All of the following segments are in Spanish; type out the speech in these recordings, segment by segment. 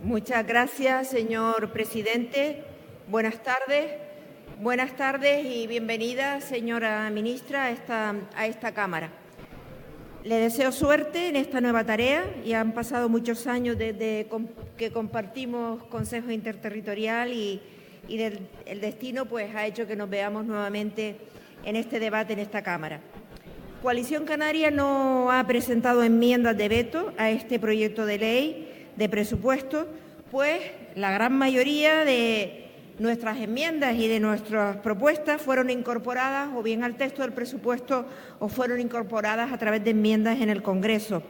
Muchas gracias, señor presidente. Buenas tardes. Buenas tardes y bienvenida, señora ministra, a esta Cámara. Le deseo suerte en esta nueva tarea. Ya han pasado muchos años desde que compartimos Consejo Interterritorial y el destino pues, ha hecho que nos veamos nuevamente en este debate en esta Cámara. Coalición Canaria no ha presentado enmiendas de veto a este proyecto de ley de presupuesto, pues la gran mayoría de nuestras enmiendas y de nuestras propuestas fueron incorporadas o bien al texto del presupuesto o fueron incorporadas a través de enmiendas en el Congreso.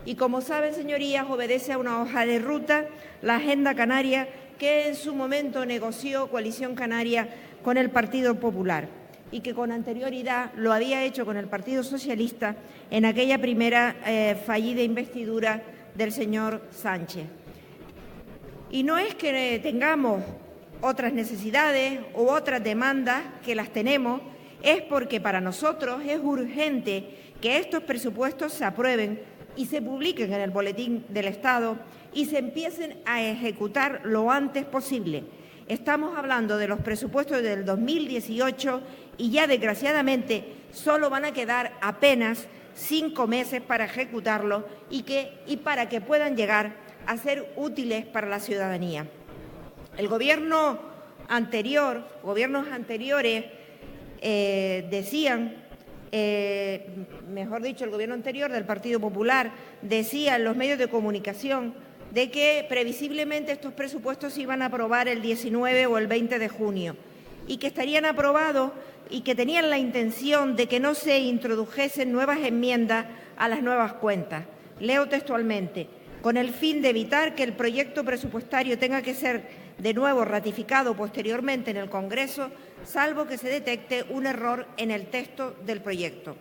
Y como saben, señorías, obedece a una hoja de ruta, la Agenda Canaria, que en su momento negoció Coalición Canaria con el Partido Popular y que con anterioridad lo había hecho con el Partido Socialista en aquella primera fallida investidura del señor Sánchez. Y no es que tengamos otras necesidades u otras demandas, que las tenemos, es porque para nosotros es urgente que estos presupuestos se aprueben y se publiquen en el Boletín del Estado y se empiecen a ejecutar lo antes posible. Estamos hablando de los presupuestos del 2018 y ya desgraciadamente solo van a quedar apenas 5 meses para ejecutarlo y para que puedan llegar a ser útiles para la ciudadanía. El gobierno anterior, gobiernos anteriores decían, mejor dicho, el gobierno anterior del Partido Popular decía en los medios de comunicación de que previsiblemente estos presupuestos se iban a aprobar el 19 o el 20 de junio y que estarían aprobados y que tenían la intención de que no se introdujesen nuevas enmiendas a las nuevas cuentas. Leo textualmente: con el fin de evitar que el proyecto presupuestario tenga que ser de nuevo ratificado posteriormente en el Congreso, salvo que se detecte un error en el texto del proyecto.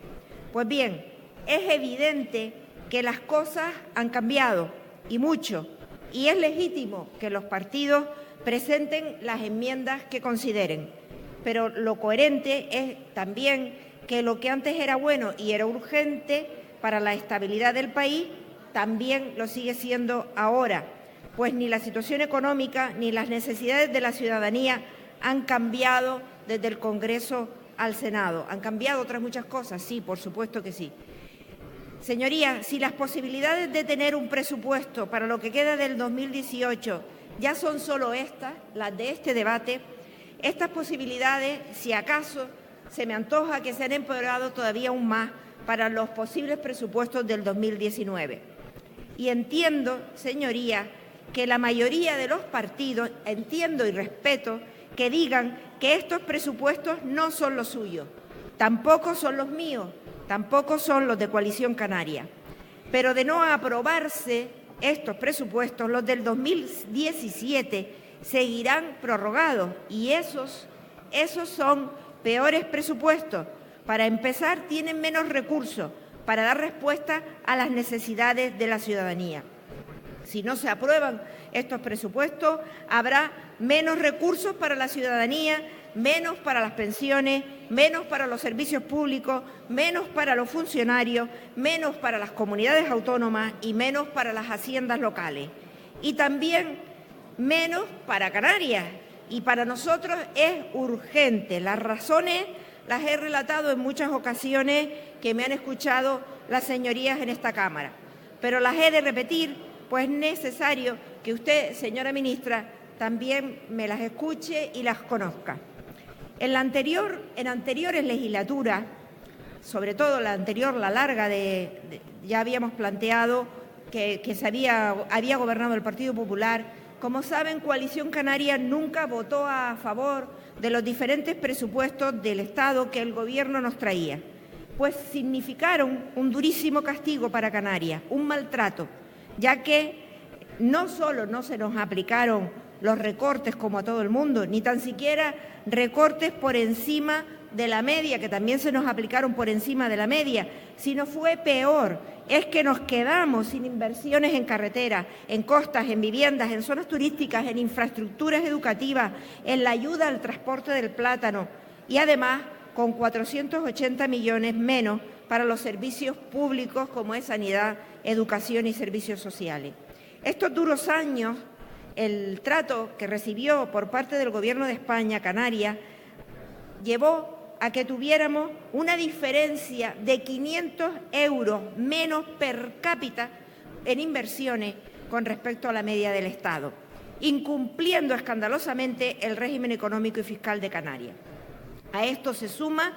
Pues bien, es evidente que las cosas han cambiado y mucho, y es legítimo que los partidos presenten las enmiendas que consideren, pero lo coherente es también que lo que antes era bueno y era urgente para la estabilidad del país también lo sigue siendo ahora, pues ni la situación económica ni las necesidades de la ciudadanía han cambiado desde el Congreso al Senado. ¿Han cambiado otras muchas cosas? Sí, por supuesto que sí. Señorías, si las posibilidades de tener un presupuesto para lo que queda del 2018 ya son solo estas, las de este debate, estas posibilidades, si acaso, se me antoja que se han empeorado todavía aún más para los posibles presupuestos del 2019. Y entiendo, señorías, que la mayoría de los partidos, entiendo y respeto, que digan que estos presupuestos no son los suyos, tampoco son los míos, tampoco son los de Coalición Canaria. Pero de no aprobarse estos presupuestos, los del 2017 seguirán prorrogados y esos son peores presupuestos. Para empezar, tienen menos recursos para dar respuesta a las necesidades de la ciudadanía. Si no se aprueban estos presupuestos, habrá menos recursos para la ciudadanía, menos para las pensiones, menos para los servicios públicos, menos para los funcionarios, menos para las comunidades autónomas y menos para las haciendas locales. Y también menos para Canarias. Y para nosotros es urgente. Las razones las he relatado en muchas ocasiones que me han escuchado las señorías en esta Cámara. Pero las he de repetir, pues es necesario que usted, señora ministra, también me las escuche y las conozca. En anteriores legislaturas, sobre todo la anterior, la larga, ya habíamos planteado que había gobernado el Partido Popular. Como saben, Coalición Canaria nunca votó a favor de los diferentes presupuestos del Estado que el Gobierno nos traía, pues significaron un durísimo castigo para Canarias, un maltrato, ya que no solo no se nos aplicaron los recortes como a todo el mundo, ni tan siquiera recortes por encima de la media, que también se nos aplicaron por encima de la media, sino fue peor, es que nos quedamos sin inversiones en carreteras, en costas, en viviendas, en zonas turísticas, en infraestructuras educativas, en la ayuda al transporte del plátano y además con 480 millones menos para los servicios públicos como es sanidad, educación y servicios sociales. Estos duros años el trato que recibió por parte del Gobierno de España, Canarias, llevó a que tuviéramos una diferencia de 500 euros menos per cápita en inversiones con respecto a la media del Estado, incumpliendo escandalosamente el régimen económico y fiscal de Canarias. A esto se suma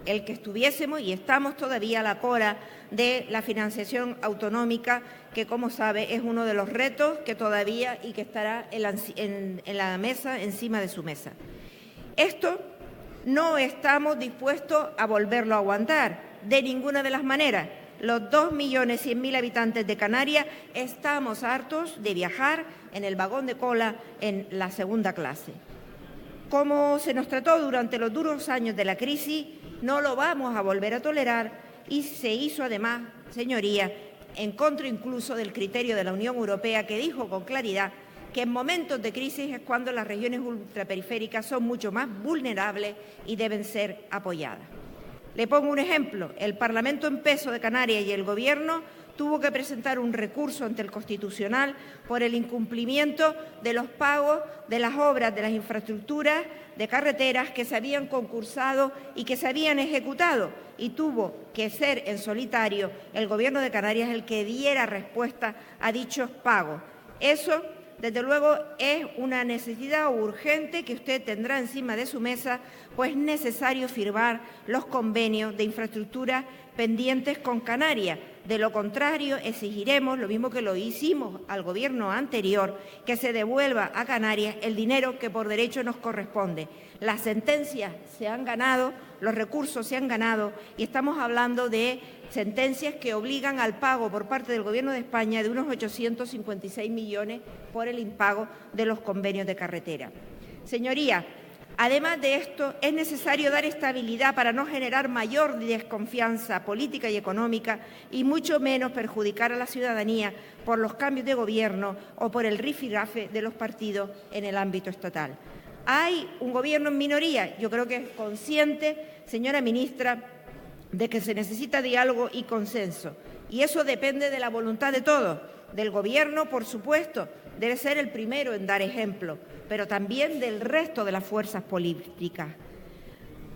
el que estuviésemos y estamos todavía a la cola de la financiación autonómica, que, como sabe, es uno de los retos que todavía y que estará en la mesa, encima de su mesa. Esto no estamos dispuestos a volverlo a aguantar de ninguna de las maneras. Los 2.100.000 habitantes de Canarias estamos hartos de viajar en el vagón de cola en la segunda clase. Como se nos trató durante los duros años de la crisis, no lo vamos a volver a tolerar y se hizo además, señorías, en contra incluso del criterio de la Unión Europea, que dijo con claridad que en momentos de crisis es cuando las regiones ultraperiféricas son mucho más vulnerables y deben ser apoyadas. Le pongo un ejemplo. El Parlamento en peso de Canarias y el Gobierno tuvo que presentar un recurso ante el Constitucional por el incumplimiento de los pagos de las obras de las infraestructuras de carreteras que se habían concursado y que se habían ejecutado, y tuvo que ser en solitario el Gobierno de Canarias el que diera respuesta a dichos pagos. Eso, desde luego, es una necesidad urgente que usted tendrá encima de su mesa, pues es necesario firmar los convenios de infraestructura pendientes con Canarias. De lo contrario, exigiremos, lo mismo que lo hicimos al Gobierno anterior, que se devuelva a Canarias el dinero que por derecho nos corresponde. Las sentencias se han ganado, los recursos se han ganado y estamos hablando de sentencias que obligan al pago por parte del Gobierno de España de unos 856 millones por el impago de los convenios de carretera. Señorías, además de esto, es necesario dar estabilidad para no generar mayor desconfianza política y económica y mucho menos perjudicar a la ciudadanía por los cambios de gobierno o por el rifirrafe de los partidos en el ámbito estatal. Hay un gobierno en minoría, yo creo que es consciente, señora ministra, de que se necesita diálogo y consenso, y eso depende de la voluntad de todos, del Gobierno, por supuesto, debe ser el primero en dar ejemplo, pero también del resto de las fuerzas políticas.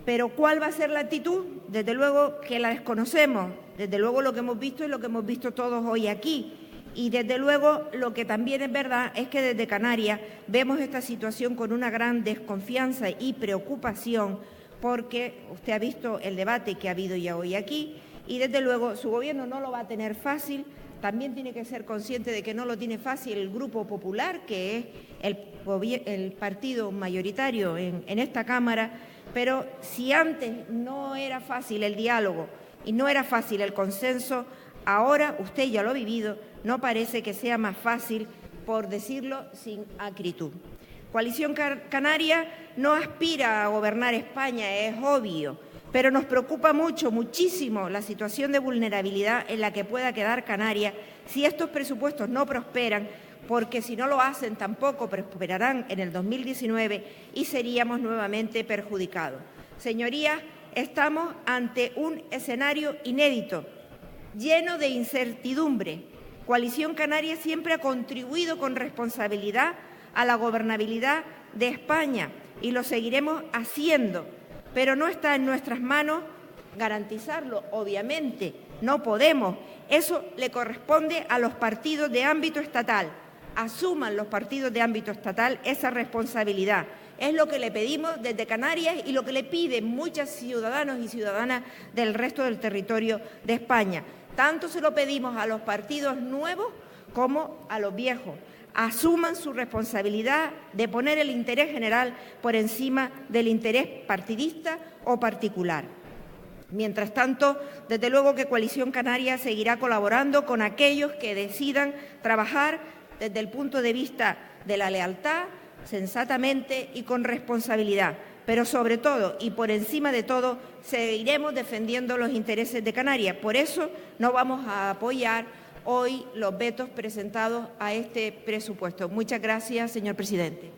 Pero ¿cuál va a ser la actitud? Desde luego que la desconocemos, desde luego lo que hemos visto es lo que hemos visto todos hoy aquí, y desde luego lo que también es verdad es que desde Canarias vemos esta situación con una gran desconfianza y preocupación, porque usted ha visto el debate que ha habido ya hoy aquí y desde luego su Gobierno no lo va a tener fácil. También tiene que ser consciente de que no lo tiene fácil el Grupo Popular, que es el partido mayoritario en esta Cámara, pero si antes no era fácil el diálogo y no era fácil el consenso, ahora usted ya lo ha vivido, no parece que sea más fácil, por decirlo sin acritud. Coalición Canaria no aspira a gobernar España, es obvio, pero nos preocupa muchísimo la situación de vulnerabilidad en la que pueda quedar Canarias si estos presupuestos no prosperan, porque si no lo hacen tampoco prosperarán en el 2019 y seríamos nuevamente perjudicados. Señorías, estamos ante un escenario inédito, lleno de incertidumbre. Coalición Canaria siempre ha contribuido con responsabilidad a la gobernabilidad de España y lo seguiremos haciendo, pero no está en nuestras manos garantizarlo, obviamente, no podemos. Eso le corresponde a los partidos de ámbito estatal. Asuman los partidos de ámbito estatal esa responsabilidad. Es lo que le pedimos desde Canarias y lo que le piden muchos ciudadanos y ciudadanas del resto del territorio de España. Tanto se lo pedimos a los partidos nuevos como a los viejos. Asuman su responsabilidad de poner el interés general por encima del interés partidista o particular. Mientras tanto, desde luego que Coalición Canaria seguirá colaborando con aquellos que decidan trabajar desde el punto de vista de la lealtad, sensatamente y con responsabilidad. Pero sobre todo y por encima de todo, seguiremos defendiendo los intereses de Canarias. Por eso no vamos a apoyar hoy los vetos presentados a este presupuesto. Muchas gracias, señor presidente.